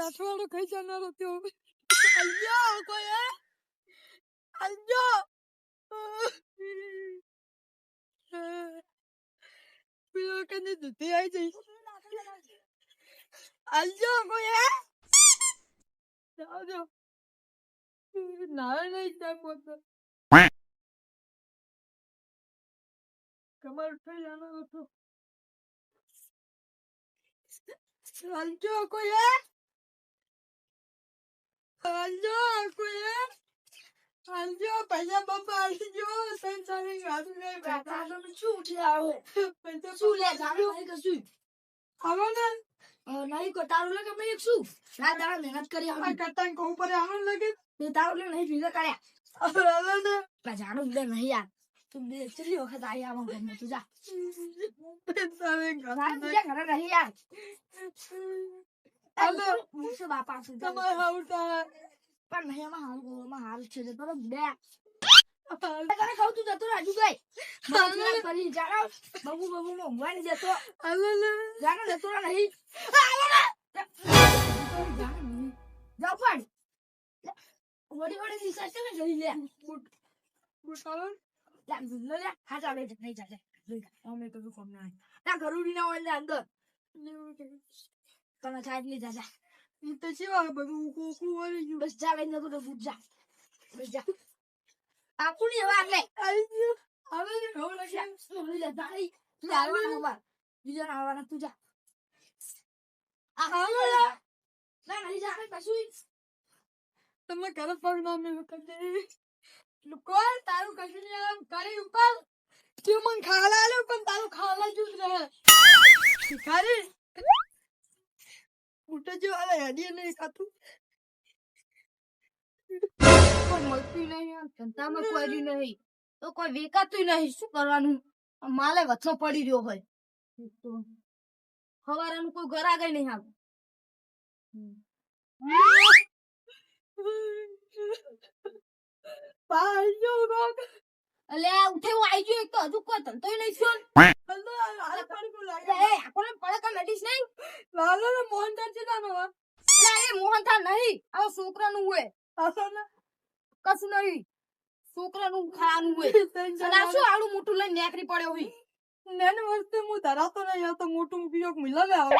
અઠવાડો ખાઈ જનારો त्यो અલ્જો કોઈ અલ્જો પેલો કને દૂધી આવી જઈ અલ્જો કોઈ જાઓ ના નહીં ટાઈમ બોલતો કમર ઉઠાઈ જનારો તો અલ્જો કોઈ અલ્જો કોઈ અલ્જો પૈસા બાપા અલ્જો સંસારી ગાડી લઈ બેઠા તો શું છે આવે પૈસા શું લે જાણો નહીં કશું આવો ને નહીં કો તારું લે કે મેં એક શું ના દાડા મહેનત કરી આ કટાંગ કો ઉપર આવો લગે તે તારું લે નહીં ભીગા કર્યા આવો ને ના જાણો લે નહીં યાર તું બે ચલી વખત આઈ આવો ઘરમાં તું જા સંસારી ગાડી ઘરે નહીં યાર અલે મુસે બાપા સે તમાર હાઉટા પણ નહીં માં હાલ છે તો બે તને ખાવ તું જતો રાજુ ગઈ મને કરી જાણો બબુ બબુ નો મોબાઈલ જતો અલે જાણો જતો નહીં જાવ પણ વડી વડી નિસાસ કે જઈ લે બુટાવન લે હા ચાલે નહીં ચાલે અમે તો ફોન ના ના ગરુડી ના હોય અંદર તને છાડ લે જા જા તો સેવા બધું કોકું વળી ગયું બસ જા લઈને તો બુજ જા બસ જા આકુની વાર લે હવે ઢોલ છે સોલી લે તારી તું આવવાનું બાર બીજા આવવાના તું જા આ હાલો ના નહીં જા પાછું તમે ઘર પર ના મે કદે લુકોલ તારું કશું નહીં આમ કરી ઉપર તું મન ખાલા લે પણ તારું ખાલા જ રહે ભિખારી ઉઠે જો અરે હડી નહીં ખાતું કોઈ મળતું નહીં ધંધામાં કોઈ નહીં તો કોઈ વેકાતું નહીં શું કરવાનું માલે વચ્ચો પડી રહ્યો હોય તો હવારાનું કોઈ ઘર આગળ નહીં આવે પાજો રોગ અલે ઉઠે હું આવી ગયો એક તો હજુ કોઈ ધંધો નહીં છોન હલ્લો હાલ પાણી કો લાગે એ આપણે પડકા નડીશ નહીં લાલો ને મોહનથાળ છે નાનો લે એ મોહનથાળ નહીં આ છોકરાનું હોય આસોને કશું નહીં છોકરાનું ખાવાનું હોય અને શું આડું મોટું લઈને નેકરી પડ્યો હોય નેને વસ્તુ હું ધરાતો નહીં આ તો મોટું ઉપયોગ મિલાવે આવ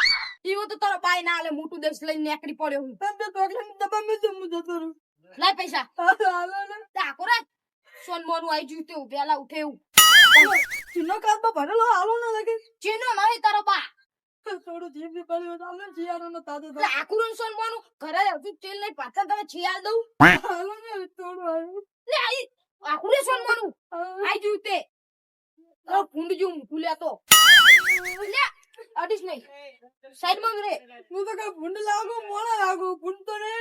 ઈવો તો તારો પાય ના આલે મોટું દેશ લઈને નેકરી પડ્યો હોય તને ચોકલેટ ડબ્બા મે જમુ જતો રહું લાય પૈસા હાલો ને તાકો રે સોન મોનું આઈ જુ તે ઉભેલા ઉઠે એવું ચીનો કાબા ભરેલો હાલો ના લાગે ચીનો નહીં તારો બા થોડું જીભ ની પડ્યો ચાલે જીયાનો નો તાતો આકુરન સોન મોનું ઘરે હજુ તેલ નહીં પાછા તમે છિયાલ દઉં હાલો ને થોડું આવ્યું લે આઈ આકુરે સોન મોનું આઈ જુ તે ઓ ફૂંડ જો મુઠું લેતો લે અડીશ નહીં સાઈડ માં રે હું તો કે ફૂંડ લાગો મોળા લાગો ફૂંડ તો રે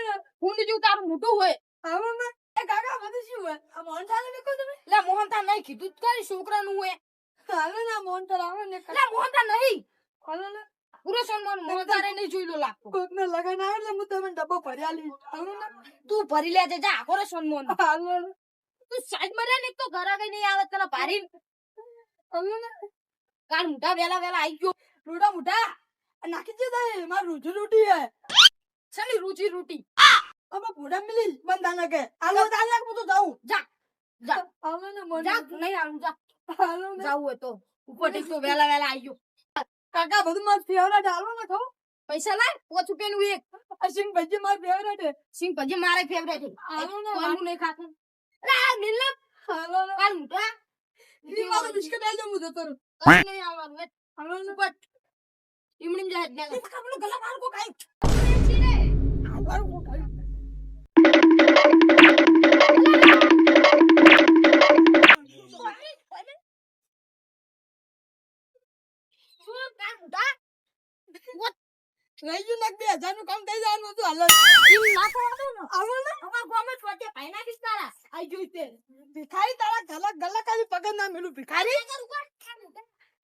ફૂંડ જો તારું મોટું હોય આવો ને એ કાકા બધું શું હોય આ મોહનથાળ ને કો તમે લે મોહનથાળ નહીં કીધું તારી છોકરાનું હોય હાલો ને મોહનથાળ આવે ને લે મોહનથાળ નહીં હાલો ને પૂરો સોનમોન મોહનથાળ નહીં જોઈલો લાગતો કોક ને લગન આવે એટલે હું તમને ડબ્બો ભર્યા લી હાલો ને તું ભરી લેજે જા આખો સોનમોન હાલો ને તું સાઈડ માં રે ને તો ઘર આગળ નહીં આવે તને ભારી હાલો ને કાલ મુઠા વેલા વેલા આવી ગયો રોડા મુઠા નાખી દે દે માર રૂજી રોટી હે છલી રૂજી રોટી અમે ભોડા મિલી બંધાના કે આલો તાલા હું તો જાઉં જા જા આલો ને મન જા નહીં આલું જા આલો ને જાવ તો ઉપર ઠીક તો વેલા વેલા આવી ગયો કાકા બધું માર ફેવરેટ આલો ને ખાવ પૈસા લાય 5 રૂપિયાનું એક આ સિંગ ભજી માર ફેવરેટ હે સિંગ ભજી મારે ફેવરેટ હે આલો ને હું નહીં ખાતો અરે મિલ આલો ને કાલ મુઠા ઈ મારો બિસ્કટ આલ દે હું જતો રહું કઈ નહીં આવવાનું આલો ને બટ ઈમણી જાય ને કાપલો ગલા માર કો કાઈ છીને આ માર કો કાઈ Ngayon nagbiya નું કામ થઈ જવાનું હતું હાલ ઈ નાખવાનું ને આવો ને અમાર ગામ જ વચ્ચે ભાઈ ના કિસ્તારા આઈ જોઈતે ભિખારી તારા ગલા ગલા કાલી પગન ના મેલું ભિખારી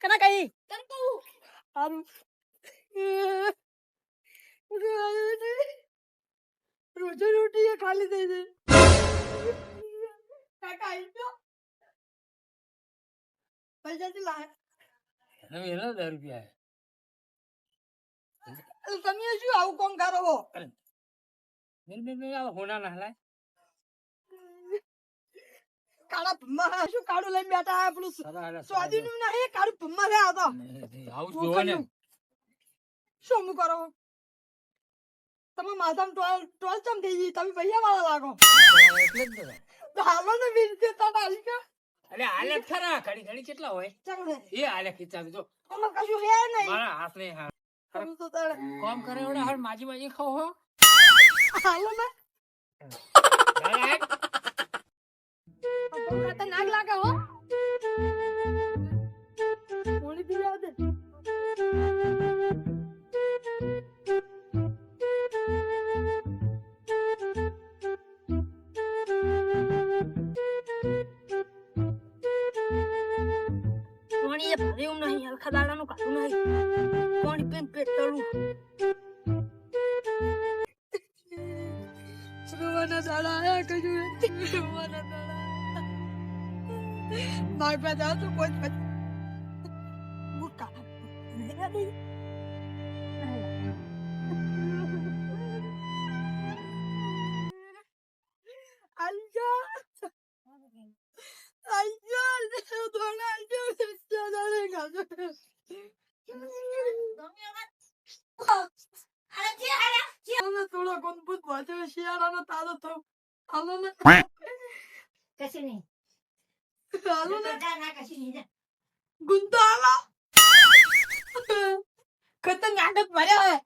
કના કઈ તન કહું હારું રોજો રોટી ખાલી થઈ જાય કાકા આઈ તો પૈસા થી લાય હવે એનો 10 રૂપિયા તમે શું આવું કોમ કરો હો હોના ના હલાય કાળા ભમ્મા શું કાળું લઈને બેઠા આ પેલું સ્વાદીનું નહીં કાળું ભમ્મા છે આ તો આવું જોવો ને શું હું કરો તમે માથામાં ટોલ ચમ થઈ ગઈ તમે પૈસા વાળા લાગો એટલે જ ને. તો હાલો ને વીસ દેતા ડાલી કે અરે હાલે ખરા ઘડી ઘડી કેટલા હોય ચાલો ને એ હાલે ખીચાવી તો અમાર કશું હે નહીં મારા હાથ ને હાથ તમે તો તારે કામ કરે એવડે હાલ માજી માજી ખાઓ હો હાલો ને ડાયરેક્ટ ખતરનાક લાગે હો પોણી પી આવ દે પાણી એ ભારે એવું નહીં હલકા દાડાનું કાઢું નહીં પાણી પીને પેટ તળું રોવાના દાડા આયા કજું રોવાના દાડા માર પાસે જાવ તો કોઈ પછી મુકા આલજો આલજો દોણા આલજો દાડે ગાજો થોડો કોનપુત વાંચે શિયાળાનો તાજો થો હાલો ને કશું નહીં હાલો ને ના કશું નહીં ગુંતો હાલો ખતરનાક જ ભર્યા હે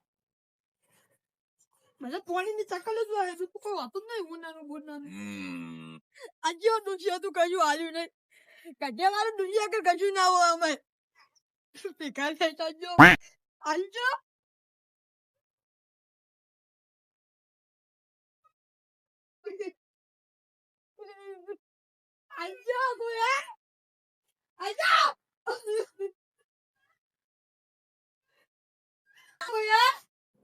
મને પાણીની ચકલ જ વાળે તું કોઈ વાતું જ નહીં ગુનાનું આજે દુનિયા તું કશું આવ્યું નહીં કઢે વાળું દુનિયા કર કશું ના હોય અમે ભેગા થઈ જો આલજો આલજો ગોયા આલજો ગોયા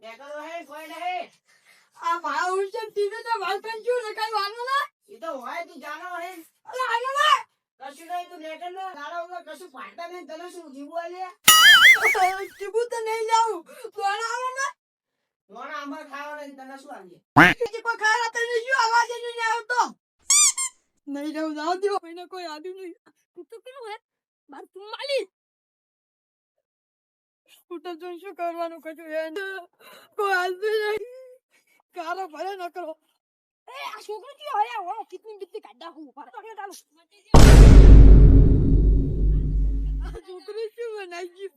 દેખો હે કોઈ નહીં આ મારા ઉલટે ટીવી તો વાલપેન ક્યું લખાઈ વાળો ના એ તો હોય તું જાણો હે અરે આલો ના કશું નહીં તું લેકર ને ગાળો ઉપર કશું પાડતા નહીં તને શું જીવું આલે ટીબુ તો નહીં જાઉં કોણ આવો ના મોણા આંબા ખાવા નહીં તને શું આલે જે કોઈ ખારા તને શું અવાજ નહીં આવતો નહીં જાઉં જાવ દો એને કોઈ આદુ નહીં તું તો કેવું હે બાર તું માલી સ્કૂટર જોઈને શું કરવાનું કશું હે કોઈ આદુ નહીં કારો ભલે ન કરો એ આ છોકરો ક્યાં આયા હો કિતની બિત્તી કાઢા હું પર તો ચાલો છોકરી શું બનાવી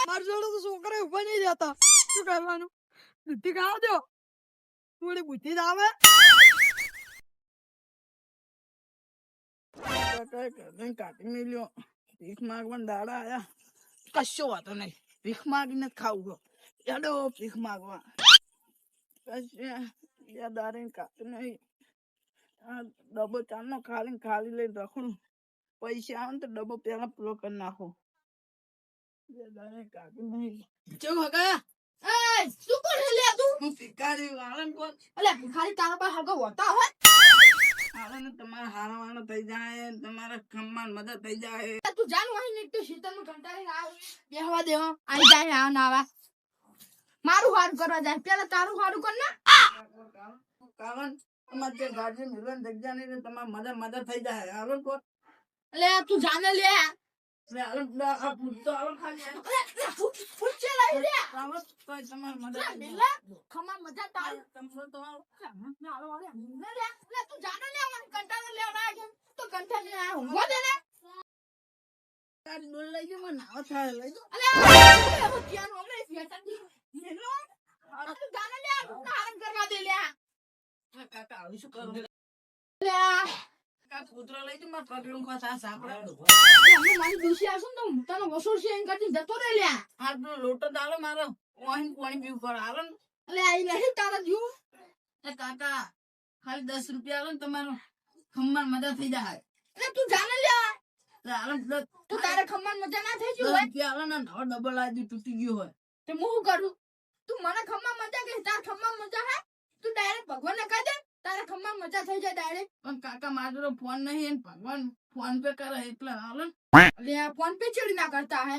માર જોડે તો છોકરા ઉભા નહીં જતા શું કરવાનું બુદ્ધિ ખાવ દો થોડી બુદ્ધિ જ આવે કાઢી મેલ્યો ભીખ માગવા દાડા આયા કશો વાતો નહીં ભીખ માગીને જ ખાવું ચાલો ભીખ માગવા દારે કાઢી નહીં આ ડબ્બો ચાલનો ખાલી લઈને રખડું પૈસા આવે ને તો ડબ્બો પેલા પૂરો કરી નાખો દારે કાઢી નહીં કેવું હગા એ શું કરે લે તું હું ભિખારી વાળન કોણ અલે ભિખારી તારા પાસે હગો હોતા હોય હાલને તમારા હારવાના થઈ જાય તમારા ખમ્માન મદદ થઈ જાય તું જાન વહી ને તો શીતળનું કંટાળી આવ બેહવા દે આઈ જાય આ નાવા મારું હારું કરવા જાય પેલા તારું હારું કર ના કારણ તમાર જે ગાડી મિલન જગ્યા ને તમાર મદદ થઈ જાય હાલો કોણ અલે તું જાને લે લે આ પૂછતો આવો ખાલી અલે પૂછે લઈ લે આવો તો તમાર મદદ લે ખમા મજા તાર તમસો તો ના આવો લે લે તું જાને લે મને કંટાળો લેવા કે તો કંટાળો લે ઊંઘવા દે ને તાર બોલ લઈ જો મને નાવ થાય લઈ જો અલે હું ક્યાં નો લે ફેટા દી લે તું જાને લે આરામ કરવા દે લે કાકા આવી શું કરું લે કા પુત્ર લઈ તું માર પગલું કો સા સાપડા અમે મારી દુશી આસું તો તને વસૂલ છે એમ કરતી જતો રે લે આ તો લોટો દાલો મારો ઓહીન પાણી પીવું પર આલો અલે આઈ નહીં તારા જીવ એ કાકા ખાલી 10 રૂપિયા આલો ને તમારો ખમ્માન મજા થઈ જાય એટલે તું જાને લે આલો તું તારે ખમ્માન મજા ના થઈ ગયું હોય રૂપિયા આલો ને નવો ડબલ આદી તૂટી ગયો હોય તે હું શું કરું તું મને ખમ્માન મજા કે તાર ખમ્માન મજા હે તું ડાયરેક્ટ ભગવાનને કહી દે તારે ખમ્મા મજા થઈ જાય ડાયરેક્ટ પણ કાકા મારો ફોન નહીં ભગવાન ફોન પે કરે એટલે હાલો એટલે ફોન પે ચડી ના કરતા હે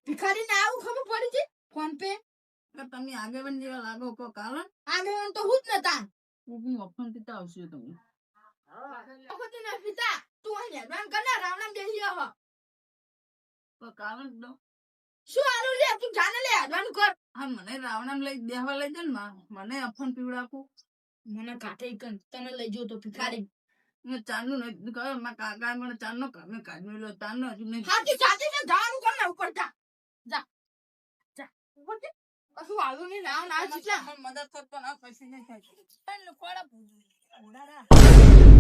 ભિખારી ને આવું ખબર પડી છે ફોન પે કે તમે આગેવાન જેવા લાગો કો કારણ આગળ તો હું જ નતા હું અફન પિતા આવશે તમે વખતે ના પિતા તું આ હેરાન કરના રાવણ બેસી આવો તો કારણ દો શું આલું લે તું જાને લે હેરાન કર હા મને રાવણામ લઈ બેહવા લઈ જાય ને મને અફન પીવડાવું મને કાઠે કન તને લઈ જો તો ભિખારી મેં ચાંદનું નહીં કહ્યું મારા કાકા મને ચાંદનો કામે કાઢી ચાંદનો હજુ નહીં હાથી સાથી ને ધાવાનું કર ને ઉપર જા જા જા ઉપર જા કશું આલું નહીં રાવણ આ જેટલા મદદ કરતો ના પૈસા નહીં થાય પણ લોકોડા ઉડાડા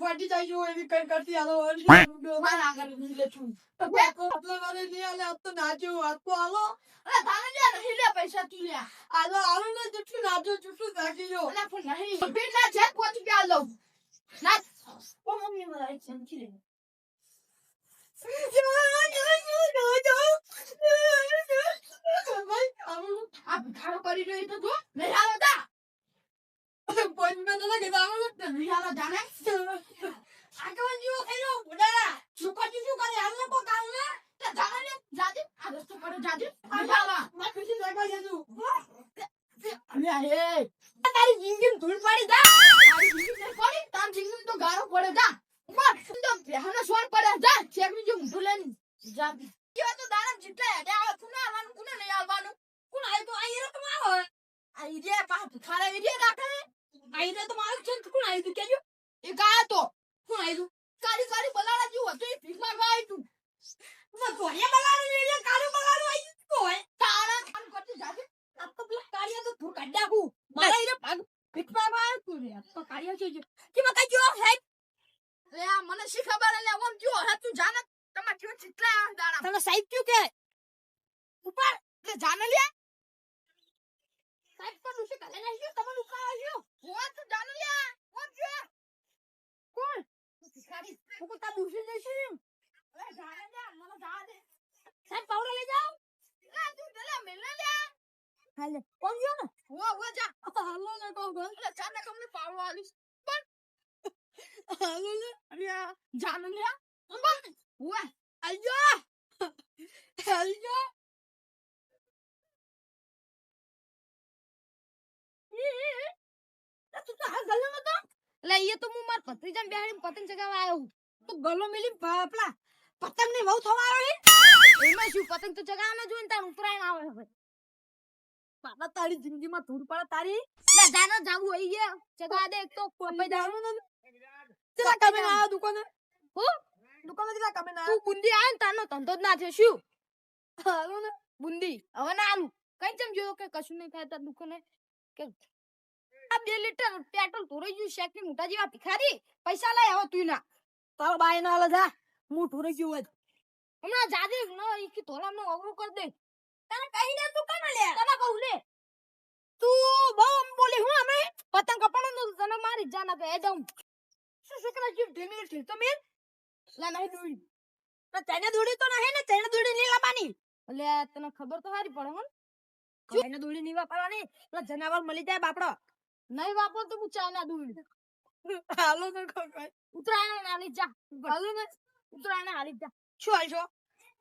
ફાટી જાય એવી કઈ કરતી હાલો તો નાચ્યું આપતો હાલો પૈસા તું લે હાલો હાલો ને જુઠ્ઠું નાચ્યું જુઠ્ઠું નાખી જો અલા પણ નહીં બેટા છે કોચ કે આલો ના ઓ મમ્મી મારા સમજી લે આ ભિખારો કરી રહ્યો તો તું મેરાલો તા મેરાલો જાણે આગળ જીવો એનો બુડારા છોકરી શું કરે હાલને કો કાલને તે જાણે જાજે આ રસ્તો પર જાજે મેરાલા મેં ખુશી લાગવા જજો અરે હે તારી જિંદગી ધૂળ પડી જા તારી જિંદગી પડી તાર જિંદગી તો ગારો પડે જા બસ તો બેહને સોન પડે જા ચેકની જો મુઠું લઈને જા કેવા તો દારમ જેટલા હેડે આવે કુના આવવાનું કુના નહીં આવવાનું કોણ આય તો આયરો તો મારો આ ઈડિયા પા ભિખારા ઈડિયા રાખે આયરો તો મારો છે કોણ આય તું કેજો એ કા તો કોણ આય તું કારી કારી બલાડા જેવો હતો એ ભીખ માંગવા આય તું તો કોયા બલાડા લે કારું બલાડું આય તો હોય તારા કામ કરતી જાજે આ તો પેલા કાળિયા તો ધૂર કાઢ નાખું મારા ઈને ભાગ ભીખ માંગવા આય તું રે તો કાળિયા છે કે માં કઈ જો સાહેબ લે આ મને શી ખબર લે ઓમ જો હે તું જાને તમાર જીવન કેટલા દાડા તને સાહેબ ક્યું કે ઉપર લે જાને લે સાહેબ પણ ઉસે કાલે નહીં તમને ઉકા આવ્યો હું તો જાને લે ઓમ જો કોણ ભિખારી હું તા દુસરી જઈશ અરે જાને લે મને જા દે સાહેબ પાવડો લઈ જાઓ લે તું દલે મેલે લે હાલે કોણ જો ને હું જા હાલો ને કહું ગો લે જાને કમને પાવડો આલીશ પણ હાલો ને અરે જાને લે પણ હું આજો આજો તું તો હાલ ગલ્લો નતો લે એ તો હું માર ભત્રીજાને બેહાડીને પતંગ ચગાવવા આવ્યો હું તો ગલ્લો મિલી પેલા પતંગ ની બહુ થવા આવ્યો હે એમાં શું પતંગ તો ચગાવવાનો જોઈને તાર ઉતરાઈને આવે હવે પાપા તારી જિંદગીમાં ધૂળ પડે તારી લે જાનો જાવું હોય ગયા ચગા દે એક તો કોઈ જાવું ન ચલા કમે ના આ દુકાને હો દુકાને ચલા કમે ના તું બુંદી આય ને તારનો ધંધો જ ના થયો શું હાલો ને બુંદી હવે ના આલું કઈ ચમ જોયો કે કશું નહીં થાય તાર દુકાને કે આ 2 લીટર પેટ્રોલ ધોરાઈ ગયું શેક ની મોટા જેવા ભિખારી પૈસા લઈ આવો તું ના તારો બાય ના લે જા હું ધોરાઈ ગયું હોય હમણાં જાજે ન ઈ ધોલા નો અવરું કર દે તને કહી દે તું કને લે તને કહું લે તું બહુ આમ બોલી હું અમે પતંગ કપાણો નો તને મારી જાના કે એકદમ શું છોકરા જીવ ઢેમી છે તો મેં લા નહીં દોડી તો તેને દોડી તો નહીં ને તેને દોડી નહીં લાવવાની એટલે તને ખબર તો સારી પડે હન તેને દોડી નહીં વાપરવાની પેલા જનાવર મળી જાય બાપડો નહીં વાપરો તો હું ચાના દોડી હાલો ને ખબર ઉતરાયણ આલી જા હાલો ને ઉતરાયણ આલી જા શું હાલ છો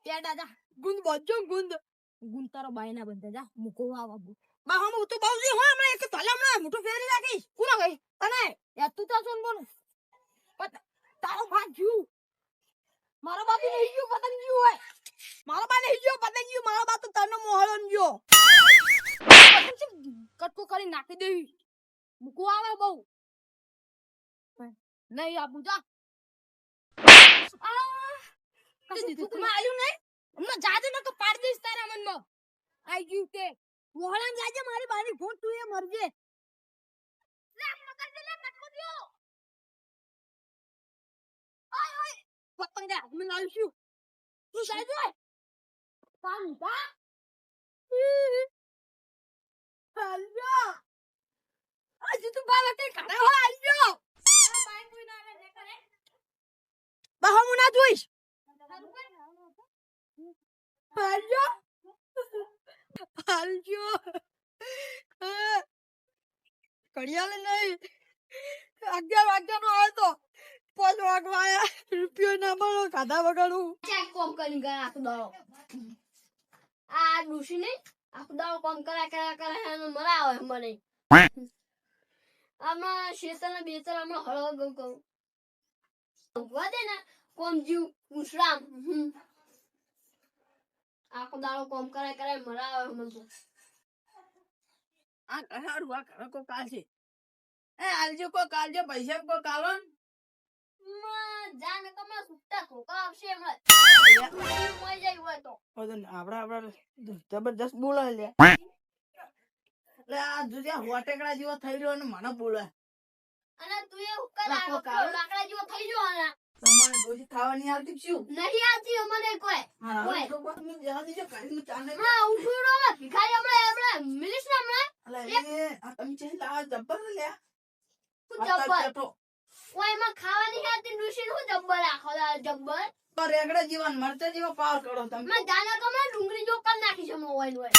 પેડા જા ગુંદ બજો ગુંદ ગુંદ તારો બાયના બંધે જા મુકો આવા બા હમ તો બાઉજી હો હમણાં એક તલામણા મોટો ફેરી રાખીશ કોના ગઈ તને યાર તું તો સોન બોલ તારો ભાગ જીવ મારો બાપી નહીં ગયો પતંગ જીવ હોય મારો બા નહીં ગયો પતંગ જીવ મારો બા તો તને મોહળન ગયો કટકો કરી નાખી દેવી મુકો આવે બહુ નહીં આ બુજા તું આલ્યું નહીં હમણાં જાજે ને તો પાડ દઈશ તારા મનમાં આઈ ગયું કે મોહળન જાજે મારી બાની ફોન તું એ મરજે લે મકર દે લે મટકો દિયો ઓય ઓય પતંગ દે મને લાવશું તું સાઈ દે પાંડા હાલ્યો આજે તું બાવા કે કરે હો હાલ્યો બાઈ કોઈ ના રે કરે બહુ હું ના જોઈશ. હાલજો હાલજો ઘડિયાળ નહીં 11 વાગ્યાનો આવ્યો તો 5 વાગવા આયા રૂપિયો ના મળો ખાધા વગરનું ચેક કોમ કરી ગયા આખો દાડો આ ડુસી ને આખો દાડો કોમ કર્યા એને મરાવે મને આમાં શેતને બેતર આમાં હળવા ગઉ કહું વધે ને કોમ જીવ મુસરામ આખો દાડો કોમ કરે મરાવે મને તો આ કહાર વા કરા કો કાલશે એ આલજો કો કાલજો પૈસા કો કાલોન જાને તમે સુટ્ટા ધોકા આવશે હમણાં મોઈ જાય હોય તો આપડા જબરદસ્ત બોલે લે એટલે આ જુજ્યા હોટેકડા જેવો થઈ રહ્યો ને મને બોલે અને તું એ ઉકલા લાકડા જેવો થઈ ગયો આના તમારે ડોસી ખાવાની આવતી શું નહીં આવતી અમને કોઈ હા તો બસ મને જવા દીજો કાઈ ચાલે હા ઉઠુડો ભિખારી હમણાં મિલીશ ને હમણાં અલે એ આ તમે ચે લા જબ્બર લે હું જબ્બર ઓય એમાં ખાવાની આવતી ડુસી હું જબ્બર આખો જબ્બર તો રેગડા જીવન મરચા જેવો પાવર કરો તમે મેં દાના કમે ડુંગળી જો કર નાખી છે મોય ઓય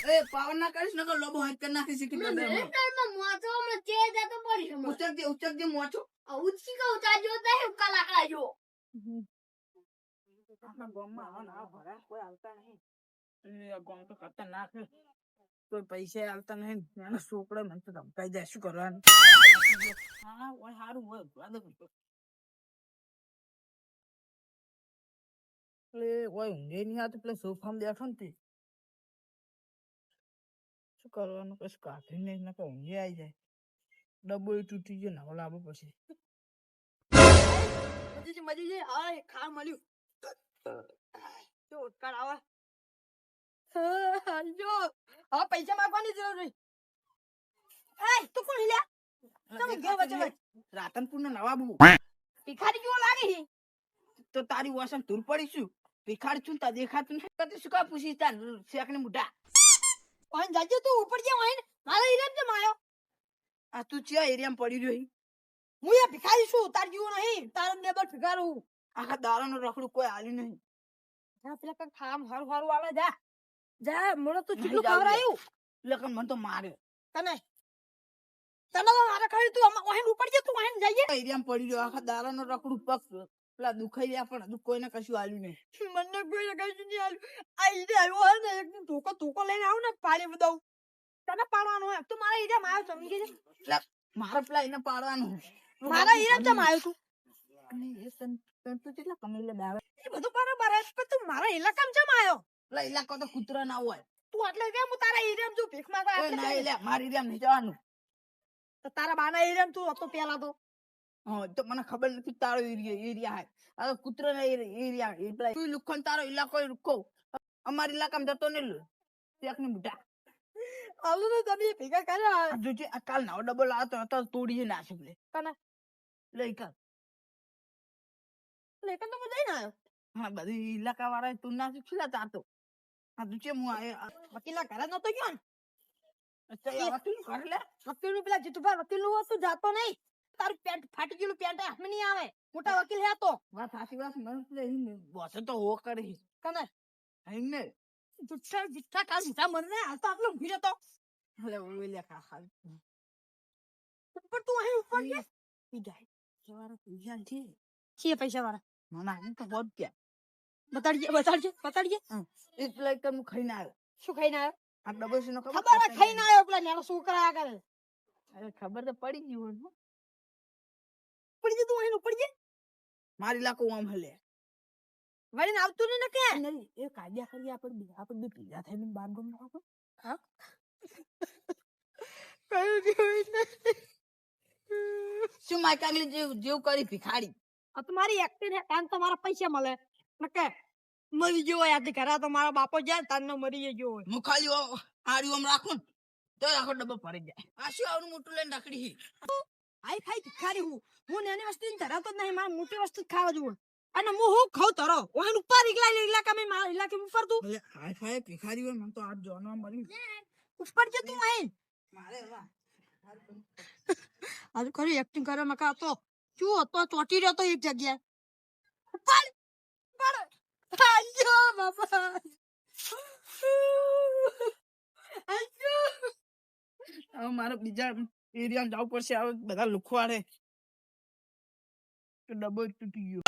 એ પાવર ના કરીશ નકો લોબો હાથ કરી નાખી શીખી મેં પડે મિલિટરમાં મોચો મને તે જતો પડી છે ઉચક દે મોચો ઉચકી કા ઉચા જોતા હે ઉકા લાકડા જો આપણા ગામમાં આવા ના ભરા કોઈ આવતા નહીં એ ગામ તો ખતરનાક છે કોઈ પૈસા આવતા નહીં એના છોકરા મને તો ધમકાઈ જાય શું કરવાનું હા ઓય હારું હોય વાદો એટલે ઓય ઊંઘે નહીં આવતું પેલા સોફામાં બેઠો ને તે શું કરવાનું પછી કાઢી નહીં નકર ઊંઘે આવી જાય ડબ્બો તૂટી ગયો નવો લાવો પછી મજી હા ખા મળ્યું તો ઉત્કાર આવે હાલજો હવે પૈસા માંગવાની જરૂર નહીં એ તું કોણ લે તમે ઘેર વચ્ચે રાતનપુર નો નવાબુ ભિખારી જેવો લાગે છે તો તારી વાસણ ધૂળ પડીશું ભિખારી છું તા દેખાતું નથી શું કા પૂછી તાર શેક ને મુઢા ઓન જાજે તું ઉપર જે હોય ને મારા ઈરામ જે માયો આ તું ચિયા એરિયામાં પડી રહ્યો હું એ ભિખારી છું તાર જીવો નહીં તાર નેબર ભિખારું આખા દાડાનું રખડું કોઈ આલ્યું નહીં જા પેલા કઈ ખામ હારું હારું આવે જા જા મને તો ચીટલું ખવરાયું લકન મને તો મારે તને તો મારે ખાઈ તું ઓહન ઉપર જે તું ઓહન જઈએ એરિયામાં પડી રહ્યો આખા દાડાનું રખડું પગ પેલા દુખાઈ રહ્યા પણ હજુ કોઈને કશું આલ્યું નહીં મને કોઈ કશું નહીં આલ્યું આ ઈડે આવ્યો હોય ને એક ધોકો લઈને આવું ને પાડી બધાઉ તને પાડવાનો હોય તું મારા ઈડે માં આવ્યો સમજી ગઈ એટલે મારા પેલા એને પાડવાનું મારા ઈડે જમ આવ્યો તું અને એ સંતો કેટલા કમેલે દાવે એ બધું બરાબર હે પણ તું મારા ઇલાકામાં જમ આવ્યો એટલે ઇલાકો તો કૂતરા ના હોય તું એટલે કે હું તારા ઈડે જો ભીખ માંગવા એ ના એટલે મારી એરિયામાં નહીં જવાનું તો તારા બાના ઈડે તું હતો પેલા તો હા તો મને ખબર નથી તારો એરિયા હે આ તો કૂતરાના એરિયા એટલે તું લુખો તારો ઇલાકો લુખો અમારા ઇલાકામાં જતો ને શેક ને મુઢા આલુ ને તમે ભેગા કર્યા જોજે આ કાલ નવો ડબલ આવતો હતો તોડીએ નાખી લે તને લઈ કાલ લેકન તો હું જઈને આવ્યો હા બધી ઇલાકા વાળા તું નાખી ખીલા તાતો આ તું હું વકીલા ઘરે નતો ગયો ને વકીલ કર લે વકીલ નું પેલા જીતુભાઈ વકીલ નું વસ્તુ જાતો નહીં તારું પેન્ટ ફાટી ગયેલું પેન્ટ હાથમાં નહીં આવે મોટા વકીલ હે તો વાત સાચી વાત મને બોસે તો હો કરી કને ને જુઠ્ઠા કાલ મીઠા મને હાલ તો આટલો ઊંઘી જતો એટલે ઓય લે ખા ઉપર તું અહીં ઉપર જે ઈ જાય સવારે પૂજા છે છે પૈસા વાળા મને આને તો હોત કે બતાડજે એટલે કે હું ખાઈને આવ્યો શું ખાઈને આવ્યો આ ડબલ નો ખબર હે ખાઈને આવ્યો પેલા નેનો છોકરા આ કરે અરે ખબર તો પડી ગઈ હોય પડી તું અહીં ઉપર જે મારી લાકો આમ હલે વળીને આવતું ને કે નહીં એ કાયદા કરી આપણે બે પીઝા થઈને બાર ગમ નાખો હા કઈ શું માય કાગલી જેવું કરી ભિખારી આ તમારી એક્ટિંગ હે કાન તમારા પૈસા મળે નકે મરી ગયો યાદ કરા તો મારા બાપો જાય તારનો મરી ગયો હોય હું ખાલી આર્યું આમ રાખું તો આખો ડબ્બો ભરી જાય આ શું આવનું મોટું લઈને રખડી આઈ ખાઈ ભિખારી હું નાની વસ્તુ ધરાતો જ નહીં મારે મોટી વસ્તુ જ ખાવા જોવે અને હું ખાવ તરો ઓહન ઉપર ઇલાકામાં મારા ઇલાકામાં ઉપર તું એટલે હાય ખાય ભિખારી હોય મને તો આ જોનવા મળી ઉપર જે તું અહીં મારે વાહ આજે ખરી એક્ટિંગ કરે મકા તો શું હતો ચોટી રહ્યો તો એક જગ્યાએ આજો બાપા આજો હવે મારે બીજા એરિયામાં જવું પડશે. હવે બધા લુખવાડે ડબલ તૂટી ગયો.